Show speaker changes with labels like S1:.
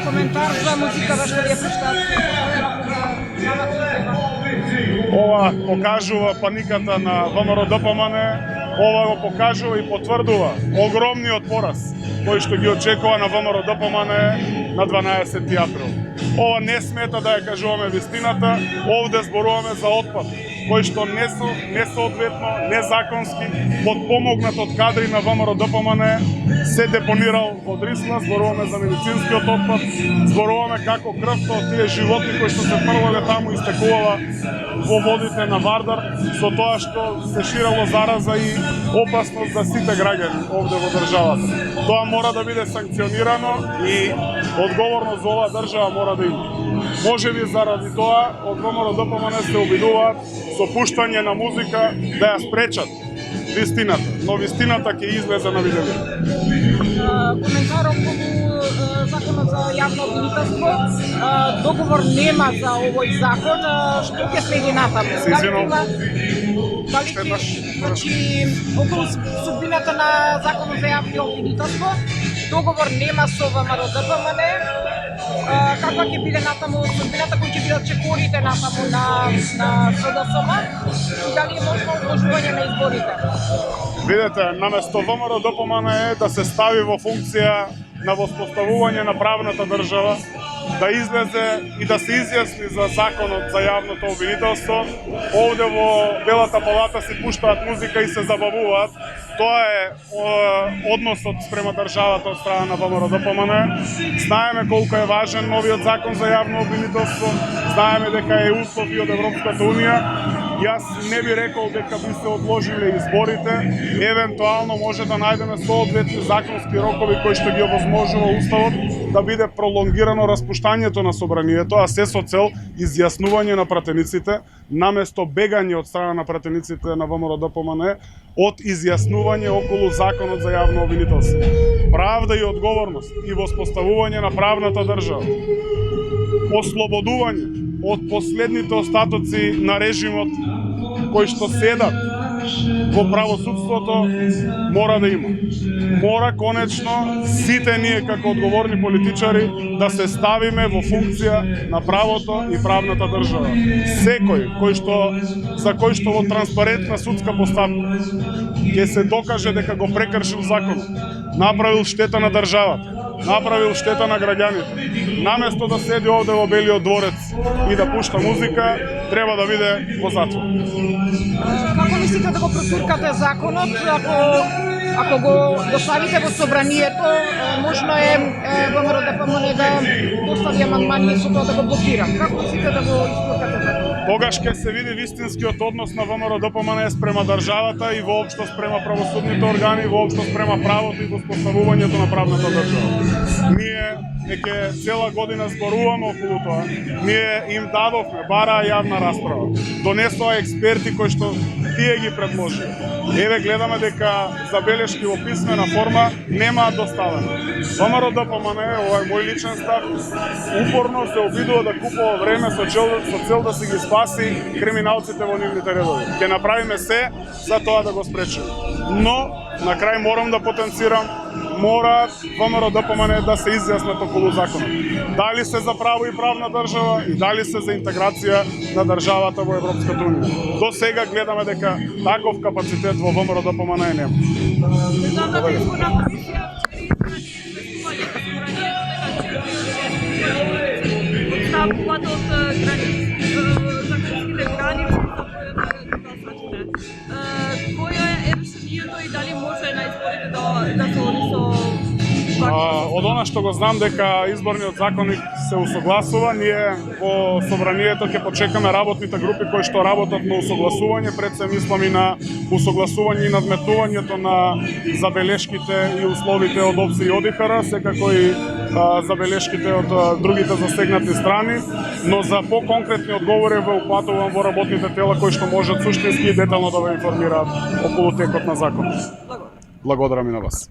S1: коментар за музиката што ја пуштаат.
S2: Ова покажува паниката на ВМРО ДПМН, ова го покажува и потврдува огромниот пораз кој што ги очекува на ВМРО ДПМН на 12 април. Ова не смета да ја кажуваме вистината, овде зборуваме за отпад кој што несоодветно, незаконски, подпомогнат од кадри на ВМРО ДПМН се депонирал во Дрисла, зборуваме за медицинскиот отпад, зборуваме како крвта од тие животни кои што се фрлале таму истекувала во водите на Вардар, со тоа што се ширало зараза и опасност за сите граѓани овде во државата. Тоа мора да биде санкционирано и одговорност за оваа држава мора да има. Може би заради тоа од ВМРО ДПМН се обидуваат со пуштање на музика да ја спречат вистината, но вистината ќе излезе на видео.
S1: Коментар околу законот за јавно обвинителство. Договор нема за овој закон, што ќе следи натаму? Значи, околу судбината на законот за јавно обвинителство, договор нема со ВМРО ДПМН. Каква ќе биде натаму судбината, кои ќе бидат чекорите натаму на СДСМ и дали е можно одложување на изборите?
S2: Видете, наместо ВМРО ДПМН е да се стави во функција на воспоставување на правната држава, да излезе и да се изјасни за законот за јавното обвинителство. Овде во Белата палата си пуштаат музика и се забавуваат. Тоа е односот спрема државата од страна на ВМРО ДПМН. Знаеме колку е важен новиот закон за јавно обвинителство, знаеме дека е услов и од Европската унија. Јас не би рекол дека би се одложиле изборите, евентуално може да најдеме соодветни законски рокови кои што ги овозможува уставот да биде пролонгирано распуштањето на собранието, а се со цел изјаснување на пратениците, наместо бегање од страна на пратениците на ВМРО ДПМН од изјаснување околу законот за јавно обвинителство. Правда и одговорност и воспоставување на правната држава, ослободување од последните остатоци на режимот кои што седат во правосудството мора да има. Мора конечно сите ние како одговорни политичари да се ставиме во функција на правото и правната држава. Секој за кој што во транспарентна судска постапка ќе се докаже дека го прекршил законот, направил штета на државата, направил штета на граѓаните, наместо да седи овде во Белиот дворец и да пушта музика, треба да биде во затвор.
S1: Како мислите да го протуркате законот, ако го доставите во собранието, можно е ВМРО ДПМН да достави амандмани со тоа да го блокира. Како мислите да го истуркате законот?
S2: Тогаш ќе се види вистинскиот однос на ВМРО ДПМН спрема државата и воопшто спрема правосудните органи, воопшто спрема правото и воспоставувањето на правната држава. Ние веќе цела година зборуваме околу тоа. Ние им дадовме, бараа јавна расправа. Донесоа експерти кои што тие ги предложи. Еве гледаме дека забелешки во писмена форма немаат доставено. ВМРО ДПМН, ова е мој личен став, упорно се обидува да купува време со цел да се ги спаси криминалците во нивните редови. Ќе направиме се за тоа да го спречиме. Но на крај морам да потенцирам, мора ВМРО ДПМН да се изјаснат околу законот. Дали се за право и правна држава и дали се за интеграција на државата во Европската унија. До сега гледаме дека таков капацитет во ВМРО ДПМН нема. Од она што го знам дека изборниот законник се усогласува, ние во собранието ќе почекаме работните групи кои што работат на усогласување, пред се мислам и на усогласување и надметнувањето на забелешките и условите од ОПСИ и ОДИХР, секако и забелешките од другите засегнати страни, но за поконкретни одговори ве упатувам во работните тела кои што можат суштински и детално да ве информираат околу текот на законот. Благодарам и на вас.